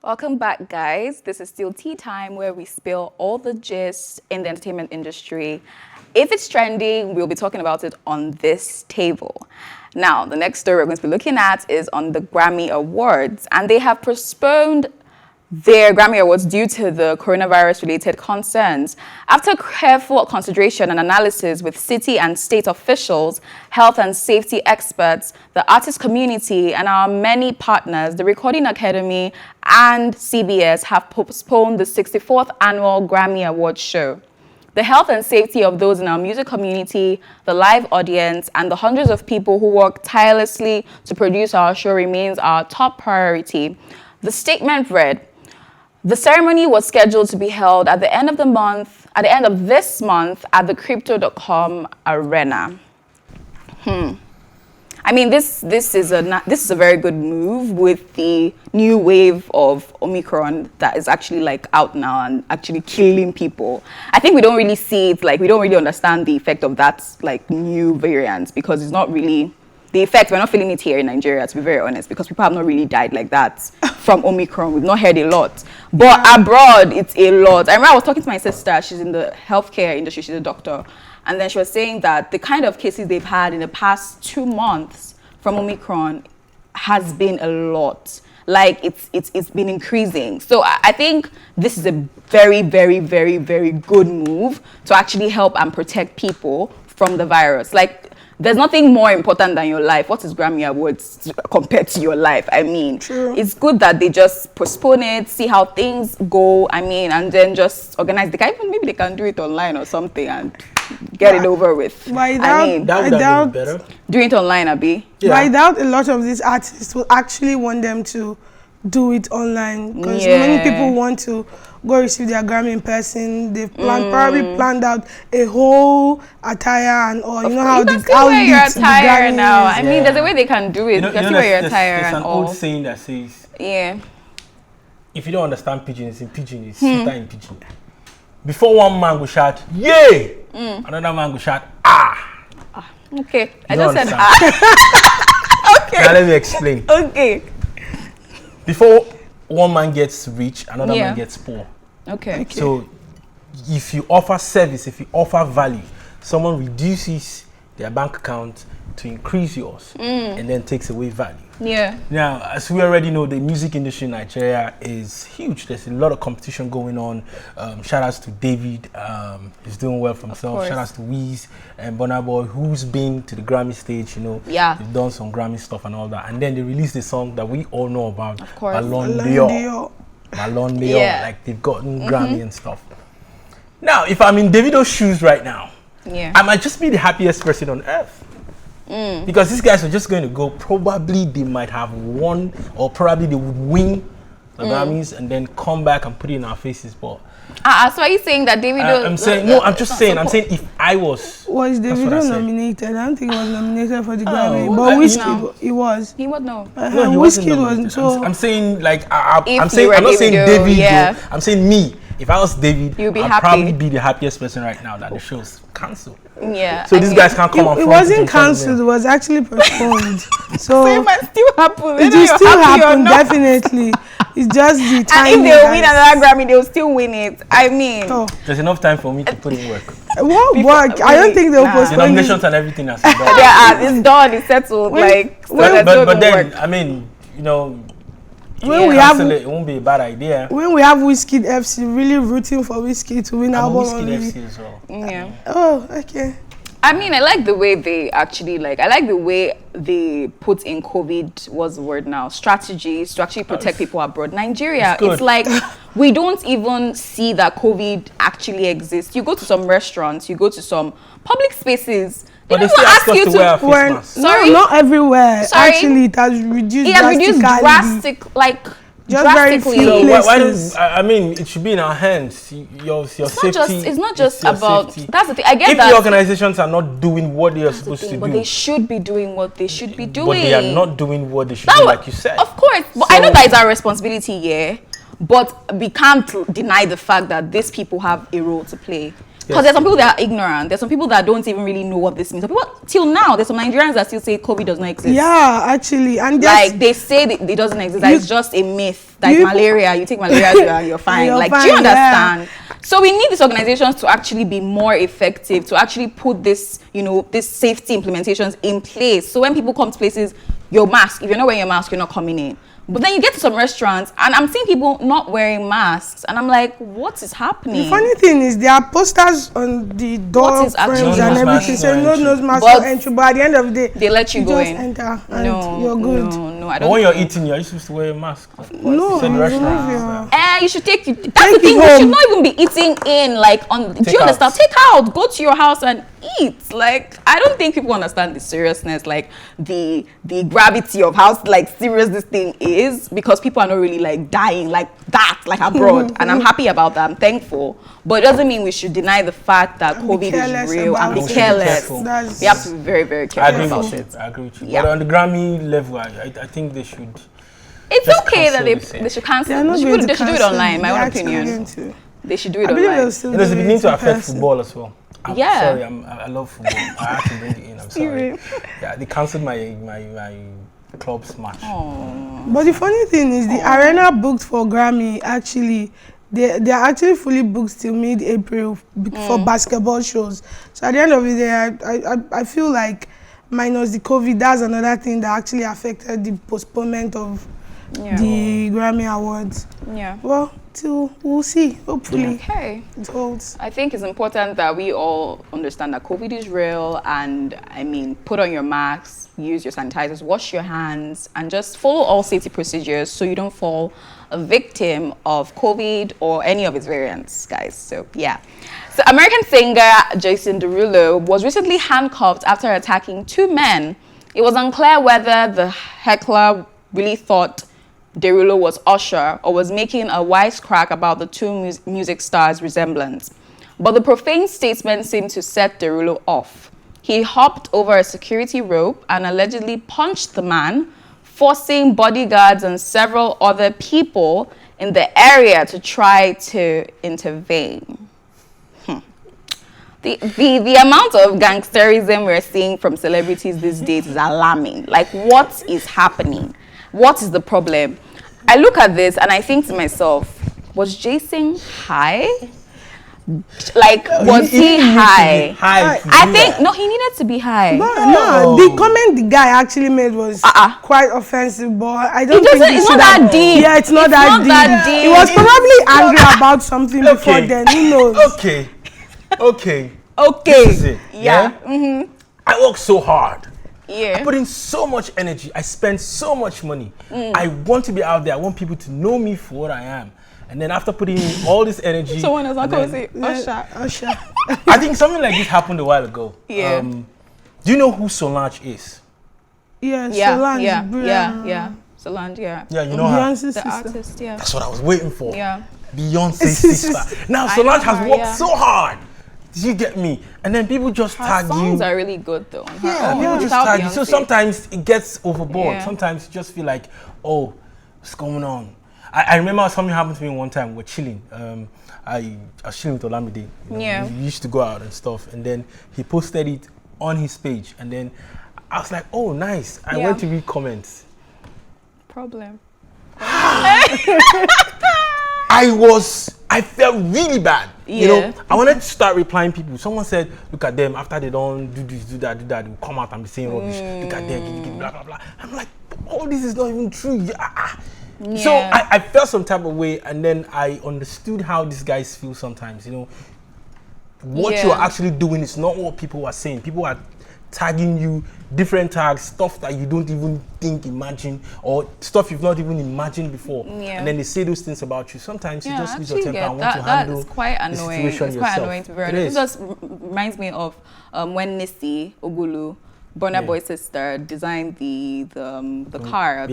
Welcome back, guys. This is still Tea Time, where we spill all the gist in the entertainment industry. If it's trending, we'll be talking about it on this table. Now, the next story we're going to be looking at is on the Grammy Awards, and they have postponed their Grammy Awards due to the coronavirus-related concerns. After careful consideration and analysis with city and state officials, health and safety experts, the artist community, and our many partners, the Recording Academy and CBS have postponed the 64th Annual Grammy Awards show. The health and safety of those in our music community, the live audience, and the hundreds of people who work tirelessly to produce our show remains our top priority. The statement read, "The ceremony was scheduled to be held at the end of this month at the Crypto.com Arena." I mean, this is a very good move with the new wave of Omicron that is actually like out now and actually killing people. I think we don't really see it, like we don't really understand the effect of that like new variant, because it's not really the effect. We're not feeling it here in Nigeria, to be very honest, because people have not really died like that from Omicron. We've not heard a lot. But abroad, it's a lot. I remember I was talking to my sister. She's in the healthcare industry. She's a doctor. And then she was saying that the kind of cases they've had in the past 2 months from Omicron has been a lot. Like, it's been increasing. So I think this is a very, very, very, very good move to actually help and protect people from the virus. Like, there's nothing more important than your life. What is Grammy Awards compared to your life? I mean, True. It's good that they just postpone it, see how things go. I mean, and then just organize. Maybe they can do it online or something and get it over with. But I doubt, That would have been better. Do it online, Abi. but I doubt a lot of these artists will actually want them to do it online, because Yeah. many people want to go receive their Grammy in person. They've probably planned out a whole attire and all. You know how You the can still wear your outfits in the attire Grammy now. is. I mean, there's a way they can do it. You can still wear your attire there's and an all. old saying that says, Yeah. if you don't understand pidgin, it's in pidgin, it's sitter in pidgin. Before one man will shout, yay! Another man will shout, ah! Okay. I You just don't said understand. okay. Now let me explain. Okay. Before one man gets rich, another Yeah. man gets poor. Okay. So if you offer service, if you offer value, someone reduces their bank account to increase yours and then takes away value. Yeah. Now, as we already know, the music industry in Nigeria is huge. There's a lot of competition going on. Shout outs to David, he's doing well for himself. course. Shout outs to Wiz and Burna Boy, who's been to the Grammy stage, you know. Yeah. They've done some Grammy stuff and all that. And then they released a song that we all know about, Of course. Ballon Ballon d'Or. d'Or. Ballon d'Or, Yeah. like they've gotten Grammy and stuff. Now, if I'm in Davido's shoes right now, Yeah. I might just be the happiest person on earth. Because these guys are just going to go, probably they might have won, or probably they would win the Grammys and then come back and put it in our faces. But So are you saying that David? I'm saying, no, I'm just saying, if I was. Was That's what I Davido said. nominated? I don't think he was nominated for the Grammy, well, but no. Wizkid, he was. He would know. No, he wasn't Wizkid nominated. was. So I'm saying, like, If I'm you saying, were I'm not saying Davido, David, yeah. though. I'm saying me. If I was David, You'd be I'd happy. probably be the happiest person right now that the show's cancelled. Yeah. So these guys can't come it and front wasn't in front of me. cancelled. It was actually postponed. So it So might still happen. it Whether will you're still happy or happen, not. definitely. It's just the And time. if they win another Grammy, they'll still win it. I mean, Oh, There's enough time for me to put in work. what Before- work? I don't think they'll Nah. The postpone it. nominations and everything has been done. it's done. It's settled. When- Like, so when- there's no but then, work. I mean, you know, When you we cancel have it, it won't be a bad idea. when we have Wizkid FC, really rooting for Wizkid to win I'm a album. Wizkid of the- FC as well. Yeah. Oh, okay. I mean, I like the way they actually I like the way they put in COVID, what's the word now, strategies to actually protect people abroad. Nigeria, It's good. it's like we don't even see that COVID actually exists. You go to some restaurants, you go to some public spaces, But they they don't still ask ask us you to wear a face When, mask. Sorry? No, not everywhere. Sorry? Actually, it has reduced It has reduced drastically. Just very drastically. few So why places. don't I mean it should be in our hands. Your safety. It's not just your about safety. that's the thing. I get If that. the organizations are not doing what they are That's the supposed thing, to but do, they should be doing what they should be doing. but they are not doing what they should That do, wa- like you said. Of course, but I know So- that it's our responsibility, yeah. But we can't deny the fact that these people have a role to play. Because there's some people that are ignorant. There's some people that don't even really know what this means. Some people, till now, there's some Nigerians that still say COVID does not exist. Yeah, actually. And like they say it doesn't exist. That it's just a myth. Like malaria, you take malaria and you're fine. You're like, fine, do you understand? Yeah. So we need these organizations to actually be more effective, to actually put this, this safety implementations in place. So when people come to places, your mask, if you're not wearing your mask, you're not coming in. But then you get to some restaurants and I'm seeing people not wearing masks and I'm like, what is happening? The funny thing is there are posters on the door frames and everything saying no nose mask for entry, but at the end of the day they let you go just in. Enter and you're good. No, I don't. But when you're eating, you're supposed to wear a mask. No, in restaurants. You should take it. That's the thing. You should not even be eating in do you understand? Take out. Go to your house and eat. Like, I don't think people understand the seriousness, like the gravity of how serious this thing is, because people are not really dying like that, like abroad. And I'm happy about that. I'm thankful. But it doesn't mean we should deny the fact that COVID is real and be careless. We have to be very, very careful about it. I agree with you. Yeah. But on the Grammy level, I think they should. It's okay that they should cancel. They should do it online, in my own opinion. They should do it online. It's beginning to affect football as well. I'm sorry, I love football. I have to bring it in. I'm sorry. Yeah, they cancelled my club's match. But the funny thing is, the arena booked for Grammy actually, they're actually fully booked till mid-April for basketball shows. So at the end of the day, I feel like minus the COVID, that's another thing that actually affected the postponement of the Grammy Awards. Yeah. Well, we'll see. Hopefully. Okay. It holds. I think it's important that we all understand that COVID is real, and I mean, put on your masks, use your sanitizers, wash your hands, and just follow all safety procedures so you don't fall a victim of COVID or any of its variants, guys. So yeah. So American singer Jason Derulo was recently handcuffed after attacking 2 men. It was unclear whether the heckler really thought Derulo was Usher or was making a wisecrack about the 2 music stars' resemblance. But the profane statement seemed to set Derulo off. He hopped over a security rope and allegedly punched the man, forcing bodyguards and several other people in the area to try to intervene. The amount of gangsterism we're seeing from celebrities these days is alarming. Like, what is happening? What is the problem? I look at this and I think to myself, was Jason high? Like, was he high? I think, no, he needed to be high. No, the comment the guy actually made was quite offensive, but I don't think it's not that deep. Yeah, it's not that deep. He was probably angry about something before then. Who knows? Okay. This is it. Yeah. I work so hard. I put in so much energy. I spend so much money. I want to be out there. I want people to know me for what I am. And then after putting in all this energy, someone else not going to say Usher. I think something like this happened a while ago. Yeah. Do you know who Solange is? Yeah, Solange. Yeah. Solange, yeah. Yeah, you know her. The artist, yeah. That's what I was waiting for. Yeah. Beyonce's sister. Now Solange has worked so hard. Did you get me? And then people just tag you. Her songs are really good though. People just tag you. So sometimes it gets overboard. Yeah. Sometimes you just feel like, oh, what's going on? I remember something happened to me one time. We're chilling. I was chilling with Olamide. We used to go out and stuff. And then he posted it on his page. And then I was like, oh, nice. I went to read comments. Problem. I felt really bad. You know, I wanted to start replying people. Someone said, look at them, after they don't do this, do that, they'll come out and be saying rubbish. Look at them, blah, blah, blah. I'm like, all this is not even true. So I felt some type of way, and then I understood how these guys feel sometimes. You know, what you're actually doing is not what people are saying. People are tagging you different tags, stuff that you don't even imagine, or stuff you've not even imagined before. And then they say those things about you. Sometimes you just lose your temper and want to handle that is quite annoying. The situation it's yourself. Quite annoying to be honest. It just reminds me of when Nisi Ogulu, Burna Boy's sister, designed the car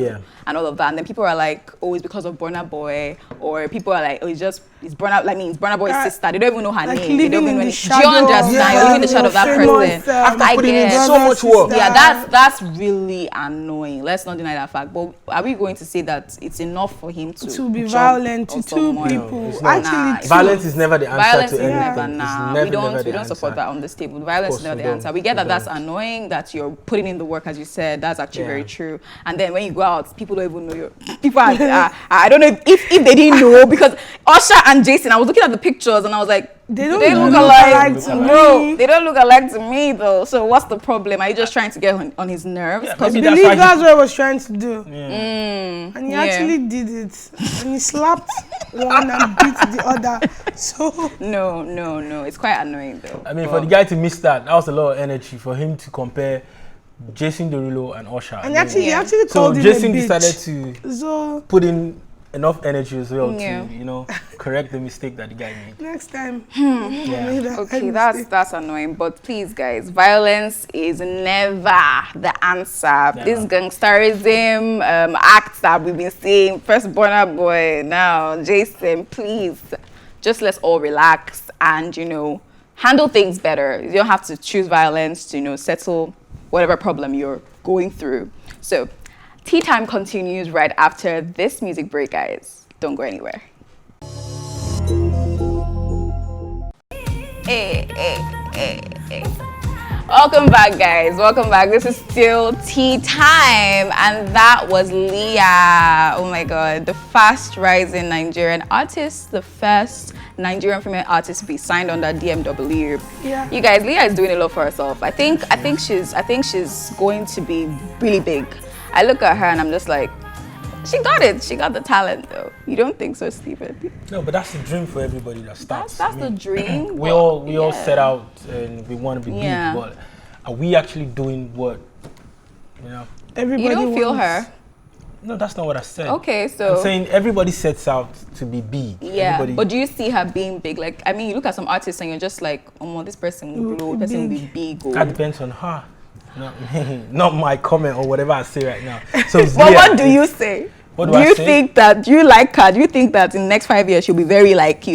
and all of that. And then people are like, oh, it's because of Burna Boy, or people are like, oh, it's just his Burna Boy's sister. They don't even know her like name. They don't even know. Do you understand? You're living in the shadow of that person. After putting in so much work. Yeah, that's really annoying. Let's not deny that fact. But are we going to say that it's enough for him to be violent to two people? Actually, violence is never the answer violence to is anything. never, we don't support that on this table. Violence is never the answer. We get that that's annoying, that you're putting in the work, as you said. That's actually very true. And then when you go out, people don't even know you. People are, I don't know if they didn't know, because Usher and Jason, I was looking at the pictures and I was like, they look alike to me. Bro, they don't look alike to me though. So what's the problem? Are you just trying to get on his nerves? Yeah, I believe that's what I was trying to do. And he actually did it. And he slapped one and beat the other. So no. It's quite annoying though. I mean, for the guy to miss that was a lot of energy for him to compare Jason Derulo and Usher. And he actually called him Jason a bitch. decided to put in enough energy as well to correct the mistake that the guy made. Next time. Okay, that's annoying. But please, guys, violence is never the answer. This gangsterism acts that we've been seeing, first Burna Boy, now Jason, please, just let's all relax and handle things better. You don't have to choose violence to settle whatever problem you're going through. So Tea Time continues right after this music break, guys. Don't go anywhere. Hey. Welcome back, guys. Welcome back. This is still Tea Time, and that was Leah. Oh my God, the fast rising Nigerian artist, the first Nigerian female artist to be signed under DMW. Yeah. You guys, Leah is doing a lot for herself. I think she's going to be really big. I look at her and I'm just like, she got it. She got the talent, though. You don't think so, Stephen? No, but that's the dream for everybody that starts. That's the dream. We all set out and we want to be big, but are we actually doing what? Everybody you don't feel her. No, that's not what I said. Okay, so I'm saying everybody sets out to be big. Yeah, but do you see her being big? Like, I mean, you look at some artists and you're just like, oh, this person will blow, this person will be big. That depends on her. Not my comment or whatever I say right now. So, but what do you say? What do you think that? Do you like her? Do you think that in the next 5 years she'll be very international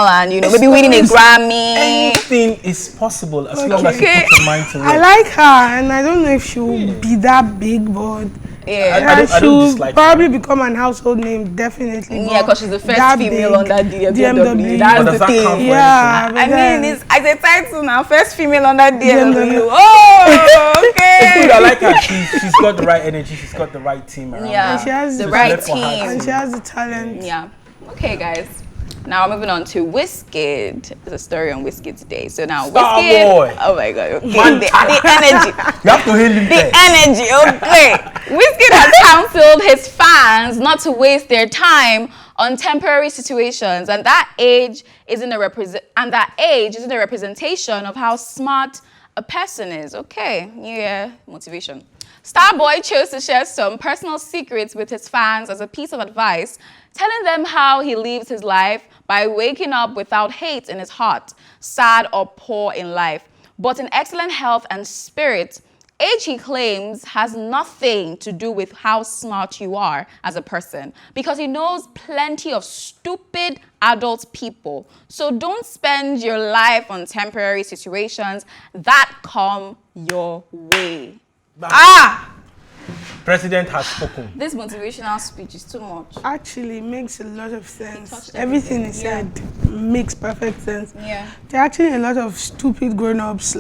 and maybe winning a Grammy? Anything is possible as long as you put your mind to it. I like her, and I don't know if she will be that big, but I she will probably become an household name, definitely. Yeah, because she's the first female on that DMW. That's the thing. Yeah, I mean, it's as a title now, first female on that DMW. Oh, okay. I like her. She's got the right energy. She's got the right team around her. And she has the right team. And she has the talent. Yeah. Okay, guys. Now moving on to Wizkid. There's a story on Wizkid today. So now Wizkid. Boy. Oh my God. Okay. The energy. You have to heal him. The energy. Okay. Wizkid has counseled his fans not to waste their time on temporary situations, and that age isn't a representation of how smart a person is. Okay. Yeah. Motivation. Starboy chose to share some personal secrets with his fans as a piece of advice, telling them how he lives his life by waking up without hate in his heart, sad or poor in life, but in excellent health and spirit. Age, he claims, has nothing to do with how smart you are as a person, because he knows plenty of stupid adult people. So don't spend your life on temporary situations that come your way. President has spoken. This motivational speech is too much. Actually, makes a lot of sense. Everything he said makes perfect sense. Yeah. There are actually a lot of stupid grown-ups,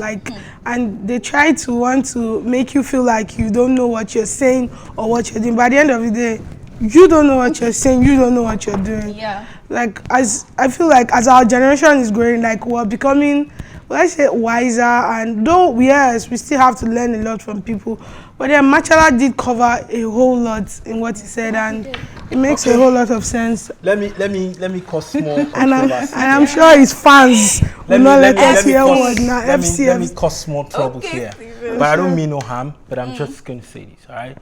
and they try to want to make you feel like you don't know what you're saying or what you're doing. But at the end of the day, you don't know what you're saying, you don't know what you're doing. Yeah. I feel like as our generation is growing, we're becoming, let's say, wiser, and though, yes, we still have to learn a lot from people. But then Machala did cover a whole lot in what he said, and it makes a whole lot of sense. Let me cause small and I'm sure his fans will not let us hear what now. Let me cause small trouble here. But I don't mean no harm, but I'm just going to say this, all right?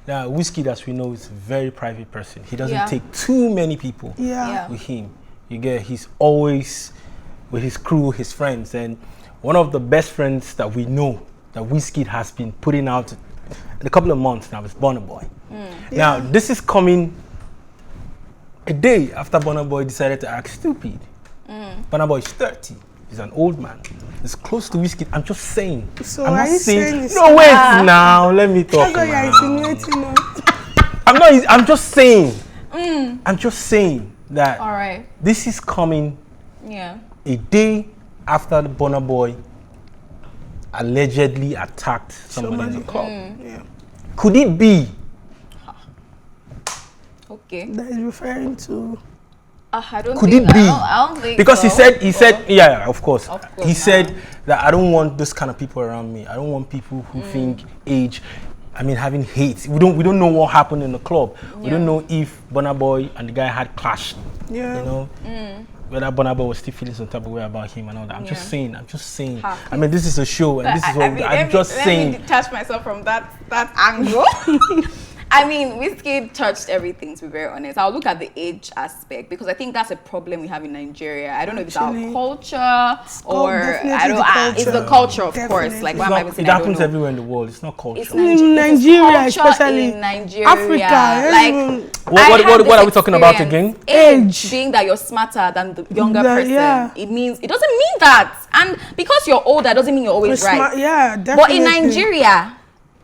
Now, Wizkid, as we know, is a very private person. He doesn't take too many people with him. He's always with his crew, his friends, and one of the best friends that we know that Wizkid has been putting out in a couple of months now is Burna Boy. Now, this is coming a day after Burna Boy decided to act stupid. Burna Boy is 30. He's an old man. He's close to Wizkid. I'm just saying. So I'm are not you saying. saying No, wait now. Let me talk. That's what you're insinuating on. I'm just saying. I'm just saying that. All right. This is coming. Yeah. A day after the Burna Boy allegedly attacked somebody in the club. Yeah. Could it be? Okay. That is referring to. I don't Could think, it be? I don't think Because so. he said, yeah, of course. Of course, He said that I don't want those kind of people around me. I don't want people who think age. I mean, having hate. We don't know what happened in the club. We don't know if Burna Boy and the guy had clashed. Yeah. You know, whether Burna Boy was still feeling some type of way about him and all that. I'm just saying. I mean, this is a show, and this is what I'm just saying. Let me detach myself from that angle. I mean, Wizkid touched everything, to be very honest. I'll look at the age aspect because I think that's a problem we have in Nigeria. I don't know if it's our culture or I don't. It's the culture, of course. Like, why am I even saying it happens everywhere in the world. It's not culture. It's in Nigeria, especially in Nigeria, Africa. Like, what are we talking about again? Age being that you're smarter than the younger person. Yeah. It doesn't mean that. And because you're older doesn't mean you're always right. Yeah, definitely. But in Nigeria,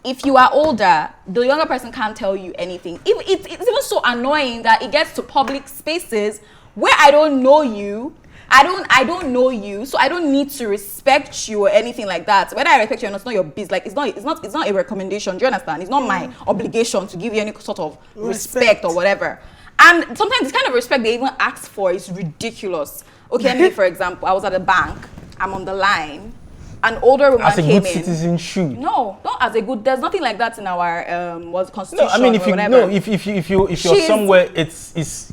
if you are older, the younger person can't tell you anything. It's even so annoying that it gets to public spaces where I don't know you. I don't know you, so I don't need to respect you or anything like that. Whether I respect you or not, it's not your business. Like it's not a recommendation. Do you understand? It's not my obligation to give you any sort of respect or whatever. And sometimes this kind of respect they even ask for is ridiculous. Okay, let me for example, I was at a bank. I'm on the line. An older woman came in. As a good citizen should. No, not as a good. There's nothing like that in our constitution. No, I mean if you're somewhere, it's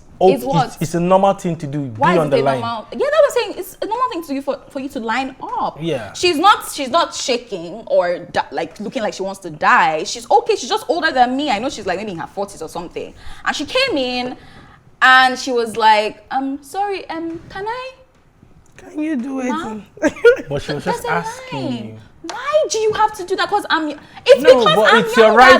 a normal thing to do. Why be is on it the a line. normal? Yeah, that was saying it's a normal thing to do for you to line up. Yeah. She's not shaking or like looking like she wants to die. She's okay. She's just older than me. I know she's like maybe in her 40s or something. And she came in, and she was like, sorry, Can you do it? But she was just asking you. Why do you have to do that? Because it's your right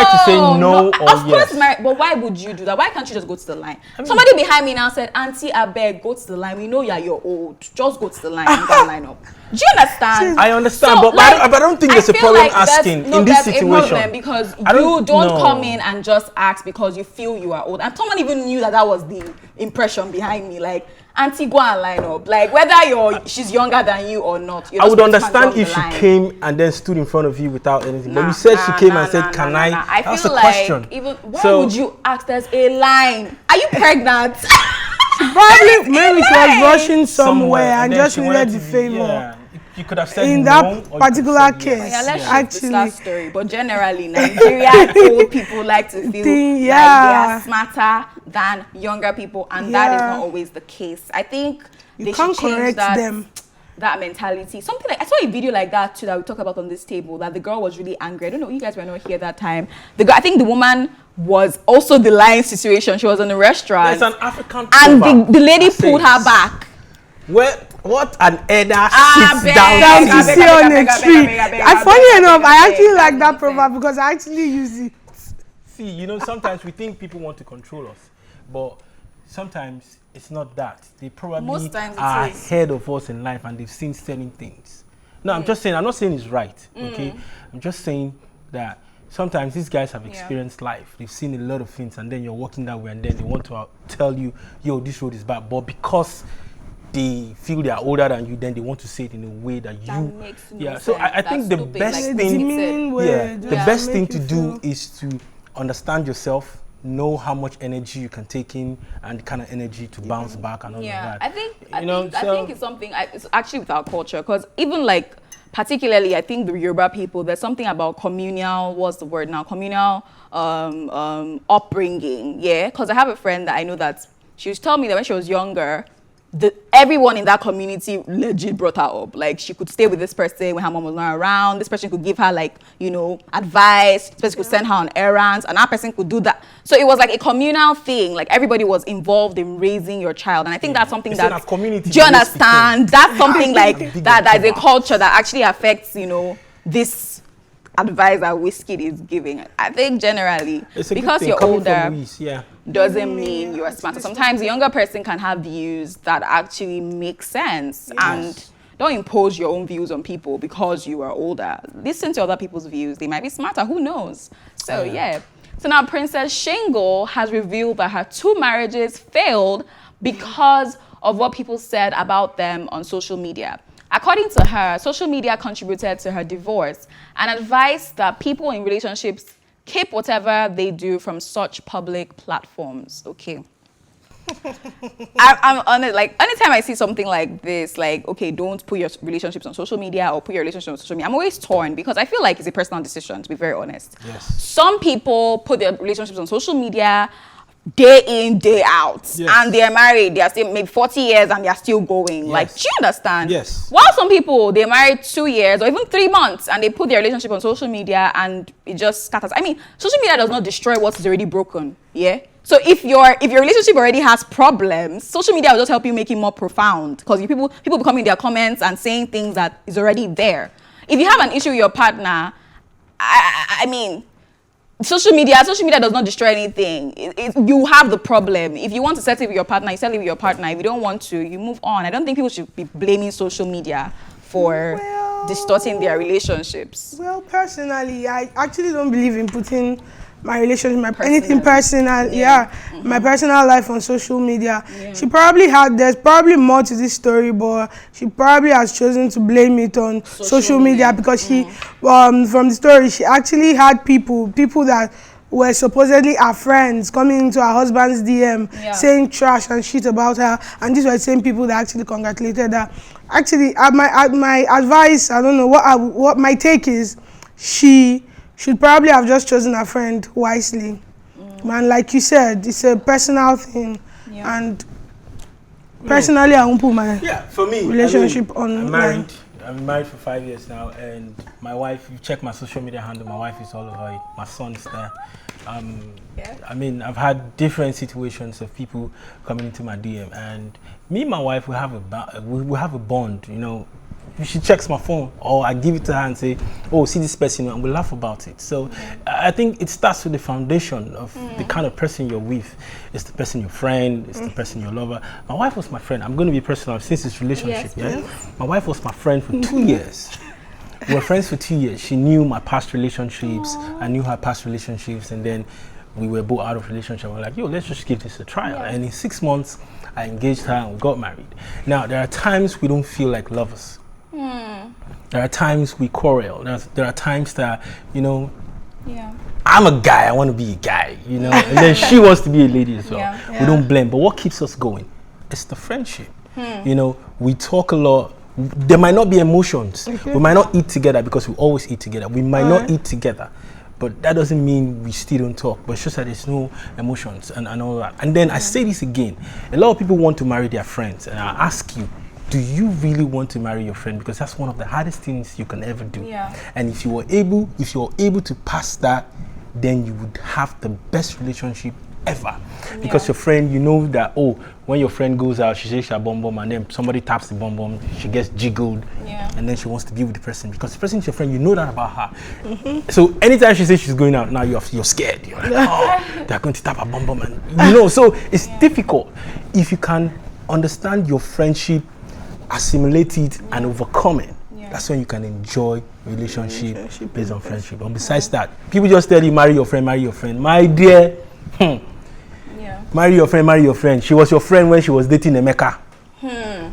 to say no or of yes. course, but why would you do that? Why can't you just go to the line? Somebody behind me now said, "Auntie, I beg, go to the line. We know you're old. Just go to the line and go line up." Do you understand? I understand, but I don't think there's a problem asking in this situation. There's a problem because you don't come in and just ask because you feel you are old. And someone even knew that was the impression behind me. Like, Auntie, go and line up. Like, whether she's younger than you or not. I would understand if she came and then stood in front of you without anything. But you said she came and said, "Can I?" That's a question. Why would you ask? There's a line. Are you pregnant? Probably maybe she was rushing somewhere and just needed the favor. Yeah. You could have said in no, that particular case. Yeah, let's actually that story. But generally, Nigerian old people like to feel like they are smarter than younger people, and that is not always the case. I think they should change that mentality. Something like I saw a video like that too that we talked about on this table. That the girl was really angry. I don't know, you guys were not here that time. The girl, I think the woman was also the line situation. She was in a restaurant. It's an African and the lady pulled her back. What an elder sits down to see on a tree. Funny enough, I actually like that proverb because I actually use it. See, sometimes we think people want to control us, but sometimes it's not that. They probably are ahead of us in life and they've seen certain things. No, I'm not saying it's right, okay? I'm just saying that sometimes these guys have experienced life. They've seen a lot of things and then you're walking that way and then they want to tell you, yo, this road is bad. But because they feel they are older than you, then they want to say it in a way that makes no sense. So I think the best thing to do is to understand yourself, know how much energy you can take in and the kind of energy to bounce back and all of that. I think it's something, it's actually with our culture, because even like, particularly, I think the Yoruba people, there's something about communal, upbringing, because I have a friend that I know that she was telling me that when she was younger, everyone in that community legit brought her up. Like, she could stay with this person when her mom was not around. This person could give her, like, advice. This person could send her on errands, and that person could do that. So it was like a communal thing. Like, everybody was involved in raising your child. And I think that's something that, do you understand? That's something like that is a culture that actually affects, this advice that Wizkid is giving. I think generally, because you're older, doesn't mean you're smarter. Sometimes the younger person can have views that actually make sense, and don't impose your own views on people because you are older. Listen to other people's views. They might be smarter. Who knows? So yeah. So now Princess Shingo has revealed that her 2 marriages failed because of what people said about them on social media. According to her, social media contributed to her divorce and advised that people in relationships keep whatever they do from such public platforms. Okay. I'm on it. Like, anytime I see something like this, like, okay, don't put your relationships on social media or put your relationship on social media, I'm always torn because I feel like it's a personal decision, to be very honest. Yes. Some people put their relationships on social media day in, day out, and they're married, they're still maybe 40 years and they're still going. Like, do you understand? Yes. While some people, they're married 2 years or even 3 months and they put their relationship on social media and it just scatters. I mean, social media does not destroy what is already broken. Yeah. So if your relationship already has problems, social media will just help you make it more profound, because people be coming in their comments and saying things that is already there. If you have an issue with your partner, I mean, social media does not destroy anything. You have the problem. If you want to settle with your partner, you settle with your partner. If you don't want to, you move on. I don't think people should be blaming social media for distorting their relationships. Well, personally, I actually don't believe in putting my relationship, anything personal, my personal life on social media. She probably there's probably more to this story, but she probably has chosen to blame it on social media because she, from the story, she actually had people that were supposedly her friends coming into her husband's DM saying trash and shit about her, and these were the same people that actually congratulated her. Actually, my advice, I don't know what my take is, she should probably have just chosen a friend wisely. Man, like you said, it's a personal thing. And personally, I won't put my for me, relationship online. I've been married for 5 years now, and my wife, you check my social media handle, my wife is all over it. My son is there. I mean, I've had different situations of people coming into my DM, and me and my wife, we have a bond, you know. She checks my phone, or I give it to her and say, oh, see this person, and we laugh about it. So I think it starts with the foundation of the kind of person you're with. It's the person your friend, it's the person your lover. My wife was my friend. I'm going to be personal since this relationship. My wife was my friend for 2 years. We were friends for 2 years. She knew my past relationships. I knew her past relationships, and then we were both out of relationship. We're like, yo, let's just give this a try. And in 6 months, I engaged her and we got married. Now, there are times we don't feel like lovers. There are times we quarrel. There are times that, you know, I'm a guy, I want to be a guy, you know, and then she wants to be a lady as well. We don't blame, but what keeps us going? It's the friendship. You know, we talk a lot. There might not be emotions. We might not eat together because we always eat together. We might not eat together, but that doesn't mean we still don't talk. But it's just that there's no emotions and all that. And then I say this again, a lot of people want to marry their friends, and I ask you, do you really want to marry your friend? Because that's one of the hardest things you can ever do. And if you're able to pass that, then you would have the best relationship ever. Because your friend, you know that, oh, when your friend goes out, she shakes her bum bum, and then somebody taps the bum bum, she gets jiggled, and then she wants to be with the person. Because the person is your friend, you know that about her. So anytime she says she's going out, now you're scared. You're like, oh, they're going to tap her bum bum, and you know. So it's difficult. If you can understand your friendship, assimilate it and overcome it, that's when you can enjoy relationship based on friendship. And besides that, people just tell you marry your friend. My dear, marry your friend. She was your friend when she was dating Emeka.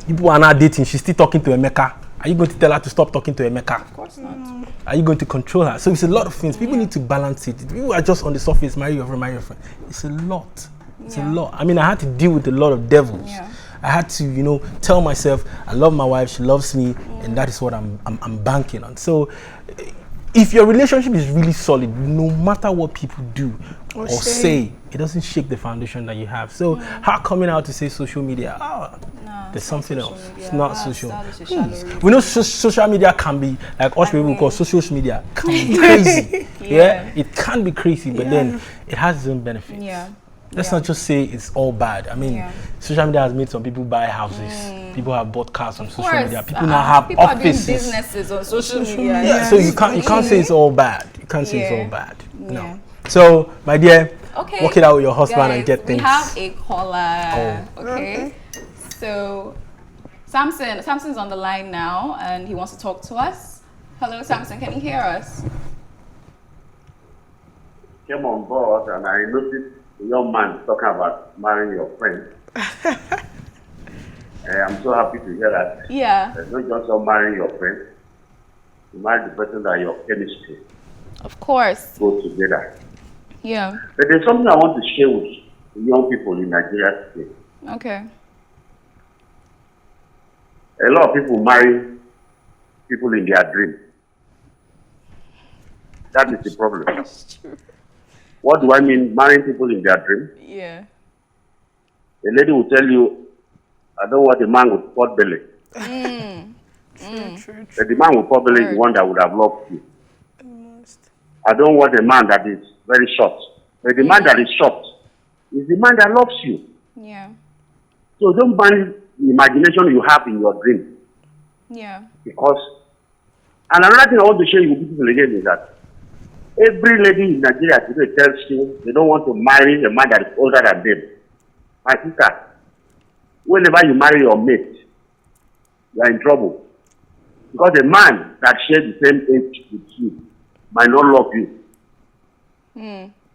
People are not dating, she's still talking to Emeka. Are you going to tell her to stop talking to Emeka? Of course not. Are you going to control her? So it's a lot of things. People need to balance it. People are just on the surface, marry your friend. It's a lot. It's a lot. I mean, I had to deal with a lot of devils. I had to, you know, tell myself I love my wife, she loves me, and that is what I'm banking on. So if your relationship is really solid, no matter what people do or say, it doesn't shake the foundation that you have. So how coming out to say social media? There's something else. It's not social. We know social media can be, like us people call social media, can be crazy. It can be crazy, but then it has its own benefits. Let's not just say it's all bad. I mean, social media has made some people buy houses. People have bought cars on social media. People now have people offices. Are doing businesses on social media. So you can't say it's all bad. You can't say it's all bad. No. So, my dear, Okay. work it out with your husband and Guys, get things. We have a caller. Oh. Okay. So, Samson's on the line now, and he wants to talk to us. Hello, Samson. Can you hear us? Came on board and I noticed a young man talking about marrying your friend. I'm so happy to hear that. Yeah. Not just of marrying your friend, you marry the person that your chemistry Of course. go together. Yeah. But there's something I want to share with the young people in Nigeria today. Okay. A lot of people marry people in their dream. That is the problem. That's true. What do I mean marrying people in their dream? Yeah. A lady will tell you, I don't want a man with pot belly. True. But the man with pot belly is the one that would have loved you. I don't want a man that is very short. But the man that is short is the man that loves you. Yeah. So don't marry the imagination you have in your dream. Yeah. Because, and another thing I want to share with people again is that every lady in Nigeria today tells you they don't want to marry a man that is older than them. My sister, whenever you marry your mate, you are in trouble. Because a man that shares the same age with you might not love you.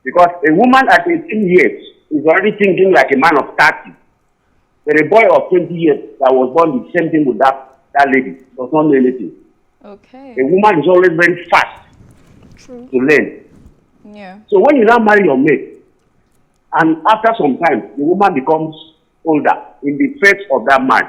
Because a woman at 18 years is already thinking like a man of 30. But a boy of 20 years that was born the same thing with that lady does not know anything. Okay. A woman is always very fast to learn. Yeah. So when you now marry your mate, and after some time, the woman becomes older in the face of that man.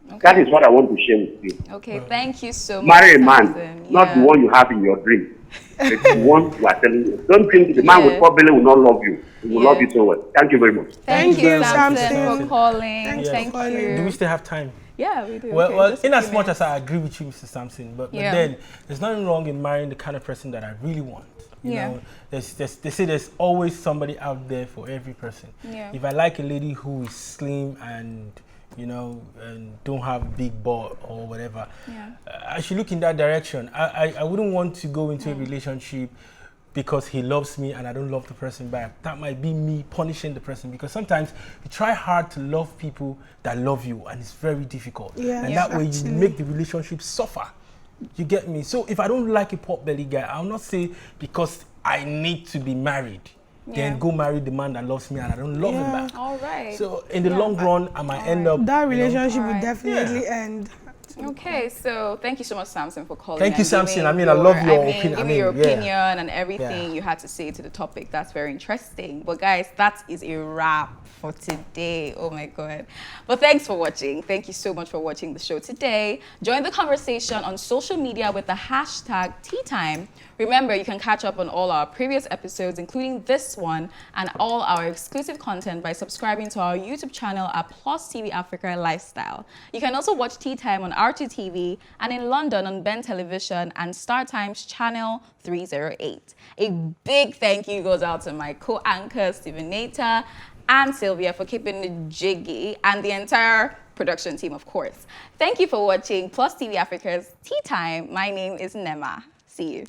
Okay. That is what I want to share with you. Okay. Thank you so much. Marry a man, Samson. not the one you have in your dream. It's the one you are telling you. Don't think the man with Yeah. probably will not love you. He will Yeah. love you so well. Thank you very much. Thank you, Samson, Samson. for calling. Thanks Thank for calling. Do we you. still have time? Yeah, we do. Well, Okay, well just a in as few much minutes. as I agree with you, Mr. Sampson, but Yeah. then there's nothing wrong in marrying the kind of person that I really want. You Yeah. know, they say there's always somebody out there for every person. Yeah. If I like a lady who is slim and and don't have big butt or whatever, Yeah. I should look in that direction. I wouldn't want to go into a relationship because he loves me and I don't love the person back. That might be me punishing the person, because sometimes you try hard to love people that love you and it's very difficult. Yes, And that way you actually. make the relationship suffer. You get me? So if I don't like a pot belly guy, I'll not say because I need to be married, Yeah. then go marry the man that loves me and I don't love him Yeah. back. All right. So in the Yeah. long run, I might end up That you know, relationship Alright. will definitely Yeah. end. Okay, so thank you so much, Samson, for calling. Thank you, and Samson. giving I mean, I love your opinion. Giving your yeah. opinion and everything Yeah. you had to say to the topic. That's very interesting. But guys, that is a wrap for today. Oh my God. But thanks for watching. Thank you so much for watching the show today. Join the conversation on social media with the hashtag TEATIME. Remember, you can catch up on all our previous episodes, including this one, and all our exclusive content by subscribing to our YouTube channel at PlusTvAfrica Lifestyle. You can also watch TEATIME on R2TV and in London on Ben Television and StarTimes Channel 308. A big thank you goes out to my co-anchors, Stephen Nata and Sylvia, for keeping it jiggy, and the entire production team, of course. Thank you for watching Plus TV Africa's Tea Time. My name is Nema. See you.